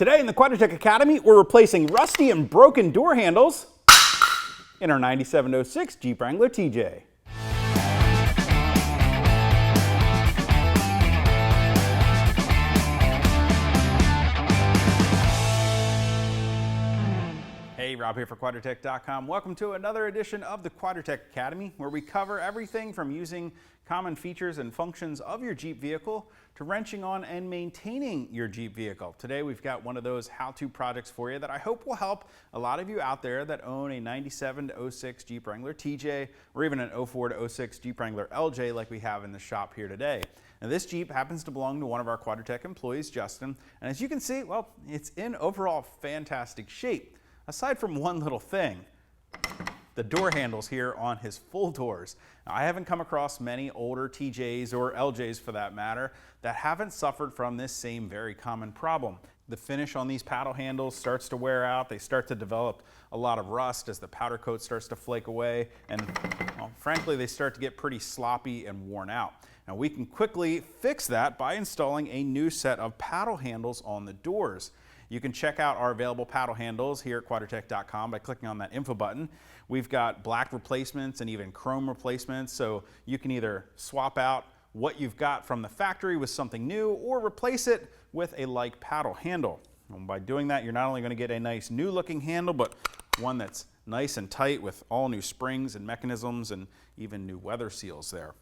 Today in the Quadratec Academy, we're replacing rusty and broken door handles in our 9706 Jeep Wrangler TJ. Hey, Rob here for Quadratec.com. Welcome to another edition of the Quadratec Academy, where we cover everything from using common features and functions of your Jeep vehicle to wrenching on and maintaining your Jeep vehicle. Today we've got one of those how-to projects for you that I hope will help a lot of you out there that own a 97 to 06 Jeep Wrangler TJ or even an 04 to 06 Jeep Wrangler LJ like we have in the shop here today. Now this Jeep happens to belong to one of our Quadratec employees, Justin, and as you can see, well, it's in overall fantastic shape. Aside from one little thing, the door handles here on his full doors. Now, I haven't come across many older TJs or LJs for that matter that haven't suffered from this same very common problem. The finish on these paddle handles starts to wear out. They start to develop a lot of rust as the powder coat starts to flake away, and well, frankly, they start to get pretty sloppy and worn out. Now we can quickly fix that by installing a new set of paddle handles on the doors. You can check out our available paddle handles here at Quadratec.com by clicking on that info button. We've got black replacements and even chrome replacements, so you can either swap out what you've got from the factory with something new or replace it with a like paddle handle. And by doing that, you're not only going to get a nice new looking handle, but one that's nice and tight with all new springs and mechanisms and even new weather seals there.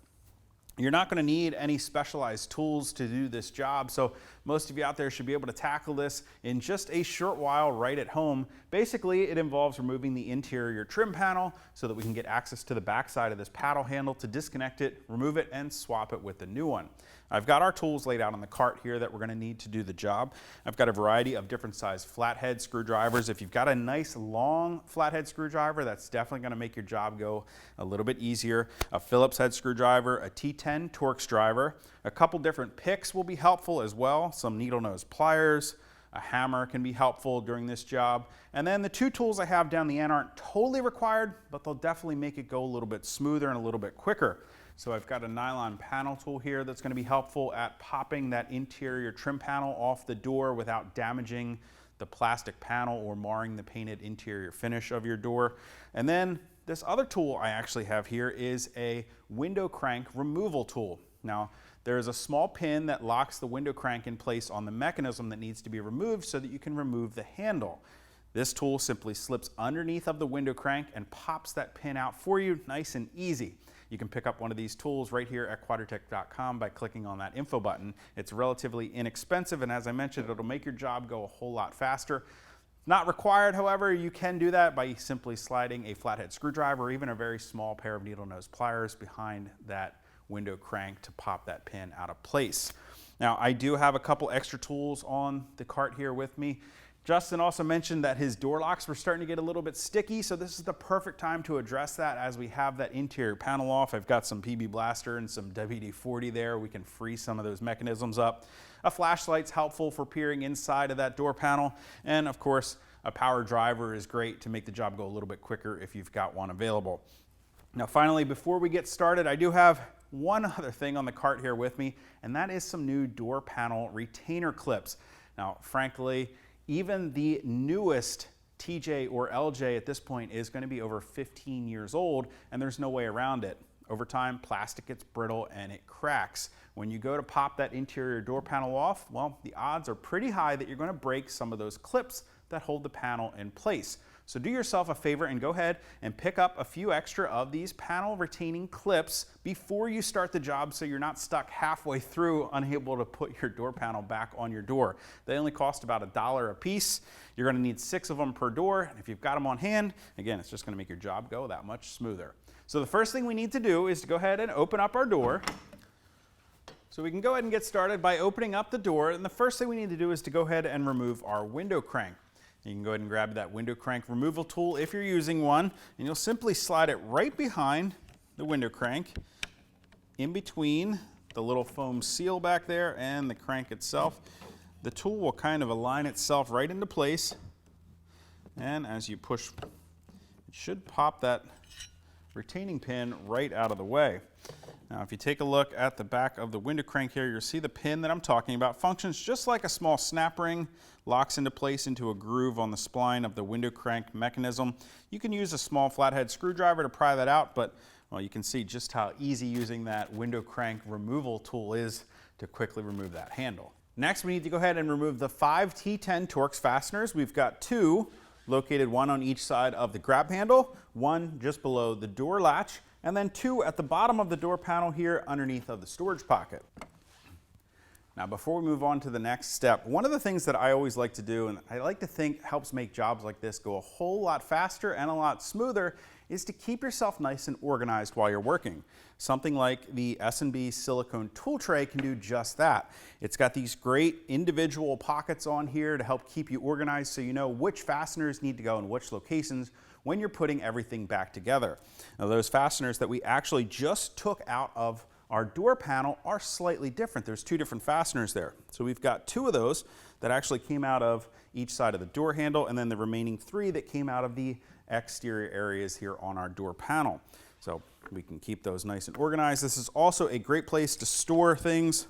You're not going to need any specialized tools to do this job, so most of you out there should be able to tackle this in just a short while right at home. Basically, it involves removing the interior trim panel so that we can get access to the back side of this paddle handle to disconnect it, remove it, and swap it with the new one. I've got our tools laid out on the cart here that we're going to need to do the job. I've got a variety of different size flathead screwdrivers. If you've got a nice long flathead screwdriver, that's definitely going to make your job go a little bit easier. A Phillips head screwdriver, a T10 Torx driver, a couple different picks will be helpful as well. Some needle nose pliers, a hammer can be helpful during this job. And then the two tools I have down the end aren't totally required, but they'll definitely make it go a little bit smoother and a little bit quicker. So I've got a nylon panel tool here that's going to be helpful at popping that interior trim panel off the door without damaging the plastic panel or marring the painted interior finish of your door. And then this other tool I actually have here is a window crank removal tool. Now, there is a small pin that locks the window crank in place on the mechanism that needs to be removed so that you can remove the handle. This tool simply slips underneath of the window crank and pops that pin out for you nice and easy. You can pick up one of these tools right here at Quadratec.com by clicking on that info button. It's relatively inexpensive, and as I mentioned, it'll make your job go a whole lot faster. Not required, however, you can do that by simply sliding a flathead screwdriver or even a very small pair of needle nose pliers behind that window crank to pop that pin out of place. Now, I do have a couple extra tools on the cart here with me. Justin also mentioned that his door locks were starting to get a little bit sticky, so this is the perfect time to address that as we have that interior panel off. I've got some PB Blaster and some WD-40 there. We can free some of those mechanisms up. A flashlight's helpful for peering inside of that door panel, and of course, a power driver is great to make the job go a little bit quicker if you've got one available. Now finally, before we get started, I do have one other thing on the cart here with me, and that is some new door panel retainer clips. Now, frankly, even the newest TJ or LJ at this point is going to be over 15 years old, and there's no way around it. Over time, plastic gets brittle and it cracks. When you go to pop that interior door panel off, well, the odds are pretty high that you're going to break some of those clips that hold the panel in place. So do yourself a favor and go ahead and pick up a few extra of these panel retaining clips before you start the job so you're not stuck halfway through unable to put your door panel back on your door. They only cost about $1 a piece. You're going to need 6 of them per door, and if you've got them on hand, again, it's just going to make your job go that much smoother. So the first thing we need to do is to go ahead and open up our door. So we can go ahead and get started by opening up the door, and the first thing we need to do is to go ahead and remove our window crank. You can go ahead and grab that window crank removal tool if you're using one, and you'll simply slide it right behind the window crank, in between the little foam seal back there and the crank itself. The tool will kind of align itself right into place, and as you push, it should pop that retaining pin right out of the way. Now, if you take a look at the back of the window crank here, you'll see the pin that I'm talking about functions just like a small snap ring, locks into place into a groove on the spline of the window crank mechanism. You can use a small flathead screwdriver to pry that out, but well, you can see just how easy using that window crank removal tool is to quickly remove that handle. Next, we need to go ahead and remove the 5 T10 Torx fasteners. We've got 2 located, one on each side of the grab handle, one just below the door latch, and then 2 at the bottom of the door panel here underneath of the storage pocket. Now, before we move on to the next step, one of the things that I always like to do, and I like to think helps make jobs like this go a whole lot faster and a lot smoother, is to keep yourself nice and organized while you're working. Something like the S&B silicone tool tray can do just that. It's got these great individual pockets on here to help keep you organized so you know which fasteners need to go in which locations when you're putting everything back together. Now, those fasteners that we actually just took out of our door panel are slightly different. There's 2 different fasteners there. So we've got 2 of those that actually came out of each side of the door handle, and then the remaining 3 that came out of the exterior areas here on our door panel. So we can keep those nice and organized. This is also a great place to store things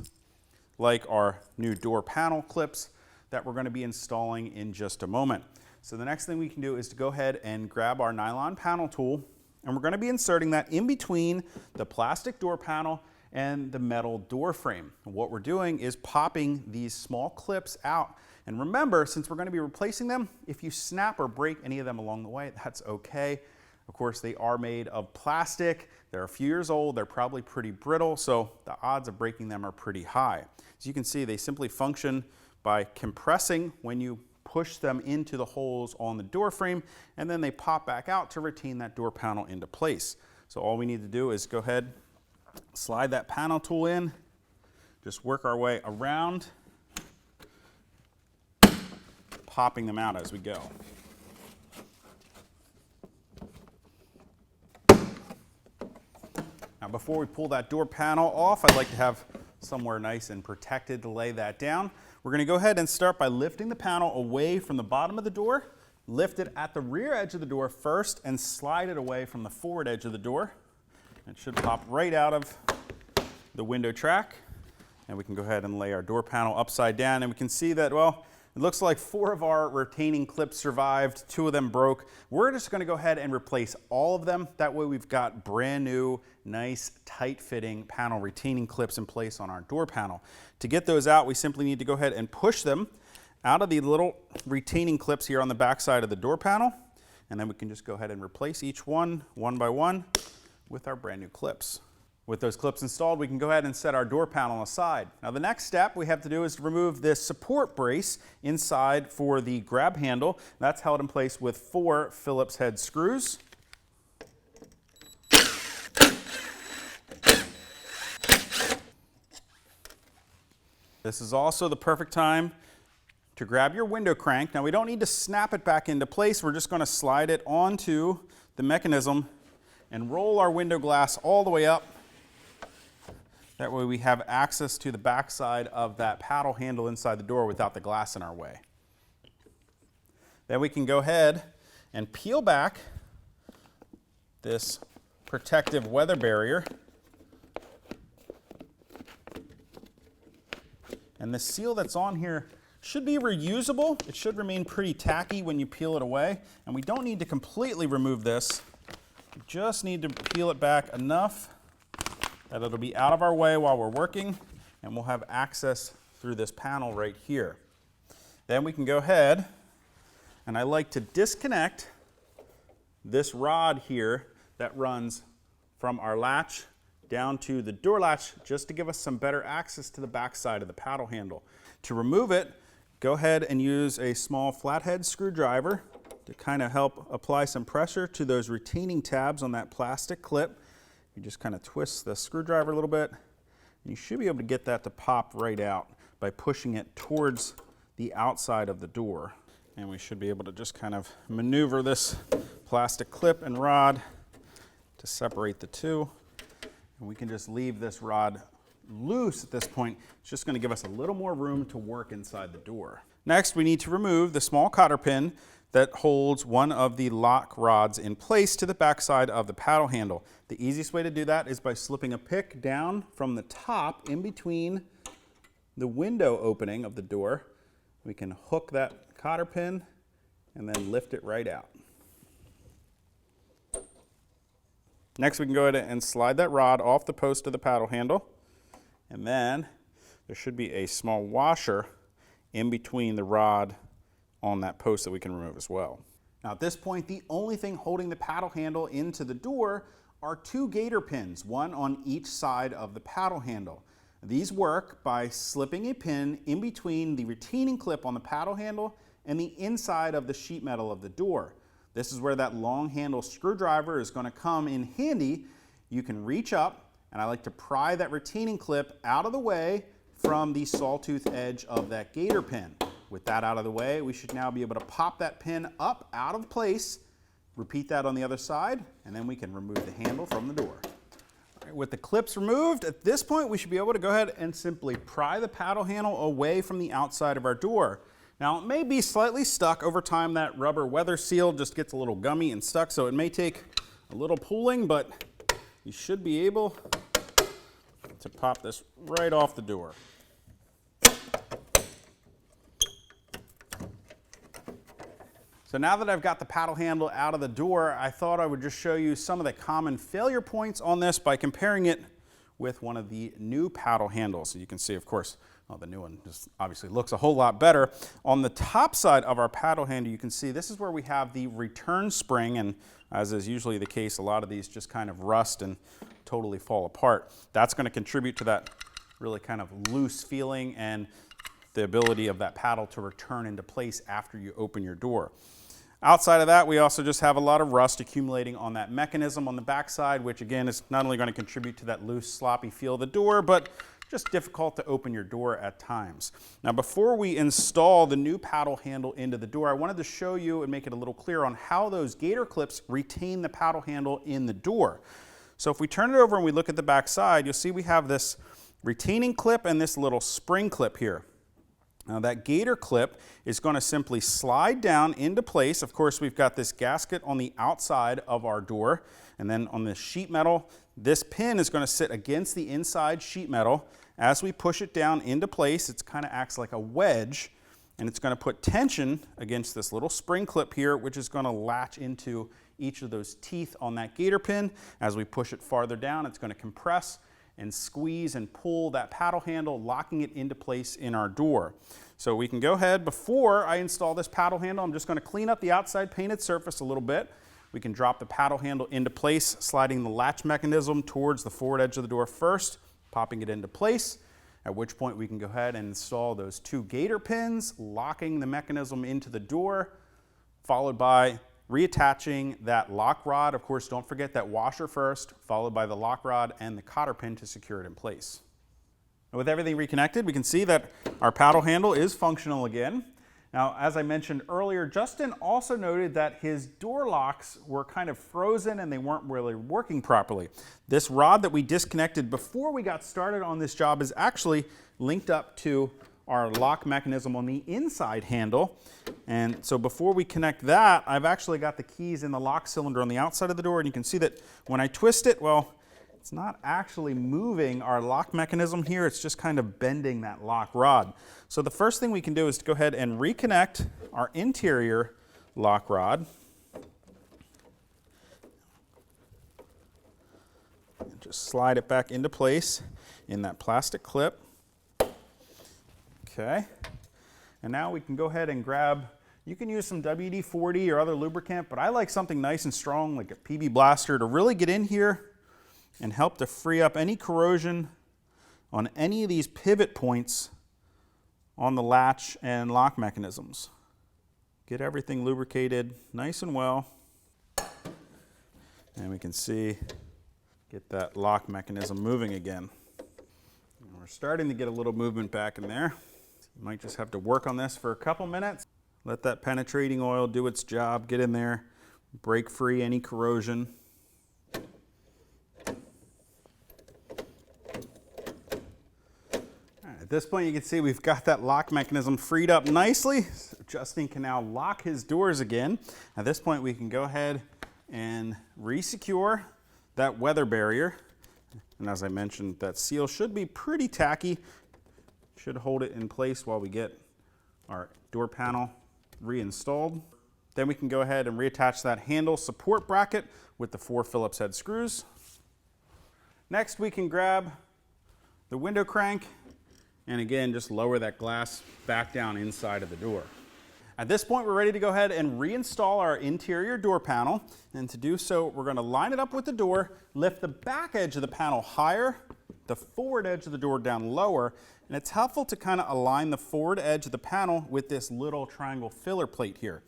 like our new door panel clips that we're going to be installing in just a moment. So the next thing we can do is to go ahead and grab our nylon panel tool, and we're going to be inserting that in between the plastic door panel and the metal door frame. And what we're doing is popping these small clips out. And remember, since we're going to be replacing them, if you snap or break any of them along the way, that's okay. Of course, they are made of plastic. They're a few years old. They're probably pretty brittle, so the odds of breaking them are pretty high. As you can see, they simply function by compressing when you push them into the holes on the door frame, and then they pop back out to retain that door panel into place. So all we need to do is go ahead, slide that panel tool in, just work our way around, popping them out as we go. Now, before we pull that door panel off, I'd like to have somewhere nice and protected to lay that down. We're going to go ahead and start by lifting the panel away from the bottom of the door, lift it at the rear edge of the door first, and slide it away from the forward edge of the door. It should pop right out of the window track, and we can go ahead and lay our door panel upside down, and we can see that, well, it looks like 4 of our retaining clips survived, 2 of them broke. We're just going to go ahead and replace all of them. That way we've got brand new, nice, tight-fitting panel retaining clips in place on our door panel. To get those out, we simply need to go ahead and push them out of the little retaining clips here on the back side of the door panel, and then we can just go ahead and replace each one by one with our brand new clips. With those clips installed, we can go ahead and set our door panel aside. Now, the next step we have to do is to remove this support brace inside for the grab handle. That's held in place with 4 Phillips head screws. This is also the perfect time to grab your window crank. Now, we don't need to snap it back into place. We're just going to slide it onto the mechanism and roll our window glass all the way up. That way we have access to the back side of that paddle handle inside the door without the glass in our way. Then we can go ahead and peel back this protective weather barrier. And the seal that's on here should be reusable. It should remain pretty tacky when you peel it away. And we don't need to completely remove this. We just need to peel it back enough that it'll be out of our way while we're working, and we'll have access through this panel right here. Then we can go ahead, and I like to disconnect this rod here that runs from our latch down to the door latch just to give us some better access to the back side of the paddle handle. To remove it, go ahead and use a small flathead screwdriver to kind of help apply some pressure to those retaining tabs on that plastic clip. You just kind of twist the screwdriver a little bit, and you should be able to get that to pop right out by pushing it towards the outside of the door. And we should be able to just kind of maneuver this plastic clip and rod to separate the two. And we can just leave this rod loose at this point. It's just going to give us a little more room to work inside the door. Next, we need to remove the small cotter pin that holds one of the lock rods in place to the backside of the paddle handle. The easiest way to do that is by slipping a pick down from the top in between the window opening of the door. We can hook that cotter pin and then lift it right out. Next, we can go ahead and slide that rod off the post of the paddle handle, and then there should be a small washer in between the rod on that post that we can remove as well. Now at this point, the only thing holding the paddle handle into the door are two gator pins, one on each side of the paddle handle. These work by slipping a pin in between the retaining clip on the paddle handle and the inside of the sheet metal of the door. This is where that long handle screwdriver is going to come in handy. You can reach up, and I like to pry that retaining clip out of the way from the sawtooth edge of that gator pin. With that out of the way, we should now be able to pop that pin up out of place, repeat that on the other side, and then we can remove the handle from the door. All right, with the clips removed, at this point we should be able to go ahead and simply pry the paddle handle away from the outside of our door. Now it may be slightly stuck over time. That rubber weather seal just gets a little gummy and stuck, so it may take a little pulling, but you should be able to pop this right off the door. So now that I've got the paddle handle out of the door, I thought I would just show you some of the common failure points on this by comparing it with one of the new paddle handles. So you can see, of course, the new one just obviously looks a whole lot better. On the top side of our paddle handle, you can see this is where we have the return spring, and as is usually the case, a lot of these just kind of rust and totally fall apart. That's going to contribute to that really kind of loose feeling and the ability of that paddle to return into place after you open your door. Outside of that, we also just have a lot of rust accumulating on that mechanism on the backside, which again is not only going to contribute to that loose, sloppy feel of the door, but just difficult to open your door at times. Now, before we install the new paddle handle into the door, I wanted to show you and make it a little clear on how those gator clips retain the paddle handle in the door. So if we turn it over and we look at the back side, you'll see we have this retaining clip and this little spring clip here. Now that gator clip is going to simply slide down into place. Of course, we've got this gasket on the outside of our door, and then on the sheet metal, this pin is going to sit against the inside sheet metal. As we push it down into place, it kind of acts like a wedge, and it's going to put tension against this little spring clip here, which is going to latch into each of those teeth on that gator pin. As we push it farther down, it's going to compress and squeeze and pull that paddle handle, locking it into place in our door. So we can go ahead, before I install this paddle handle, I'm just going to clean up the outside painted surface a little bit. We can drop the paddle handle into place, sliding the latch mechanism towards the forward edge of the door first, popping it into place, at which point we can go ahead and install those two gator pins, locking the mechanism into the door, followed by reattaching that lock rod. Of course, don't forget that washer first, followed by the lock rod and the cotter pin to secure it in place. And with everything reconnected, we can see that our paddle handle is functional again. Now, as I mentioned earlier, Justin also noted that his door locks were kind of frozen and they weren't really working properly. This rod that we disconnected before we got started on this job is actually linked up to our lock mechanism on the inside handle. And so before we connect that, I've actually got the keys in the lock cylinder on the outside of the door, and you can see that when I twist it, well, it's not actually moving our lock mechanism here, it's just kind of bending that lock rod. So the first thing we can do is to go ahead and reconnect our interior lock rod. And just slide it back into place in that plastic clip. Okay, and now we can go ahead and grab, you can use some WD-40 or other lubricant, but I like something nice and strong like a PB Blaster to really get in here and help to free up any corrosion on any of these pivot points on the latch and lock mechanisms. Get everything lubricated nice and well, and we can see, get that lock mechanism moving again. And we're starting to get a little movement back in there. You might just have to work on this for a couple minutes. Let that penetrating oil do its job, get in there, break free any corrosion. At At this point, you can see we've got that lock mechanism freed up nicely. So Justin can now lock his doors again. At this point, we can go ahead and re-secure that weather barrier. And as I mentioned, that seal should be pretty tacky. Should hold it in place while we get our door panel reinstalled. Then we can go ahead and reattach that handle support bracket with the 4 Phillips head screws. Next, we can grab the window crank and again, just lower that glass back down inside of the door. At this point, we're ready to go ahead and reinstall our interior door panel. And to do so, we're going to line it up with the door, lift the back edge of the panel higher, the forward edge of the door down lower, and it's helpful to kind of align the forward edge of the panel with this little triangle filler plate here.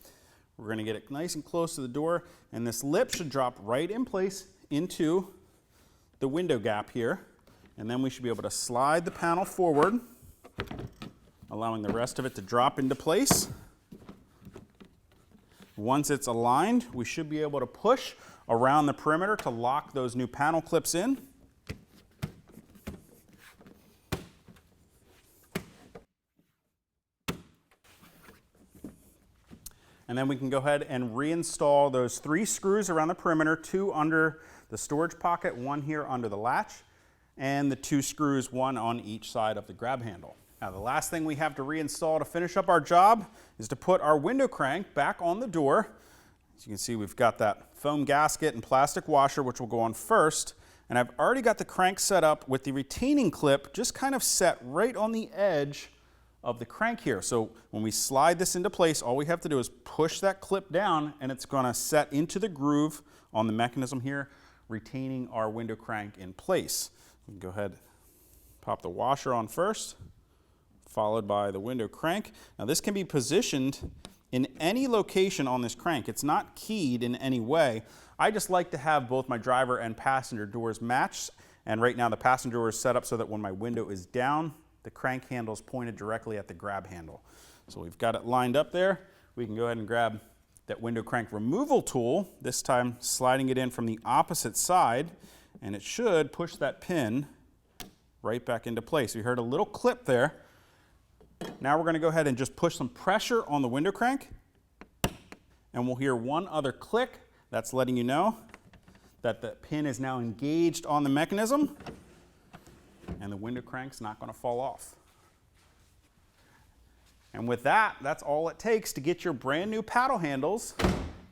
We're going to get it nice and close to the door, and this lip should drop right in place into the window gap here. And then we should be able to slide the panel forward, allowing the rest of it to drop into place. Once it's aligned, we should be able to push around the perimeter to lock those new panel clips in. And then we can go ahead and reinstall those 3 screws around the perimeter, 2 under the storage pocket, 1 here under the latch, and the 2 screws, 1 on each side of the grab handle. Now the last thing we have to reinstall to finish up our job is to put our window crank back on the door. As you can see, we've got that foam gasket and plastic washer, which will go on first. And I've already got the crank set up with the retaining clip just kind of set right on the edge of the crank here. So when we slide this into place, all we have to do is push that clip down and it's going to set into the groove on the mechanism here, retaining our window crank in place. We can go ahead, pop the washer on first, followed by the window crank. Now this can be positioned in any location on this crank. It's not keyed in any way. I just like to have both my driver and passenger doors matched. And right now the passenger door is set up so that when my window is down, the crank handle is pointed directly at the grab handle. So we've got it lined up there. We can go ahead and grab that window crank removal tool, this time sliding it in from the opposite side, and it should push that pin right back into place. We heard a little clip there. Now we're going to go ahead and just push some pressure on the window crank, and we'll hear one other click. That's letting you know that the pin is now engaged on the mechanism, and the window crank's not going to fall off. And with that, that's all it takes to get your brand new paddle handles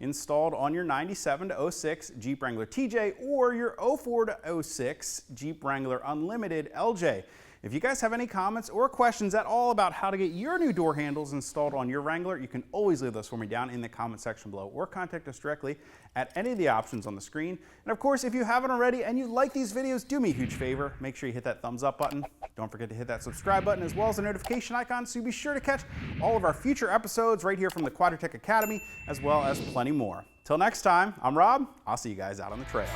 installed on your 97 to 06 Jeep Wrangler TJ or your 04 to 06 Jeep Wrangler Unlimited LJ. If you guys have any comments or questions at all about how to get your new door handles installed on your Wrangler, you can always leave those for me down in the comment section below or contact us directly at any of the options on the screen. And of course, if you haven't already and you like these videos, do me a huge favor. Make sure you hit that thumbs up button. Don't forget to hit that subscribe button as well as the notification icon so you'll be sure to catch all of our future episodes right here from the Quadratec Academy, as well as plenty more. Till next time, I'm Rob. I'll see you guys out on the trail.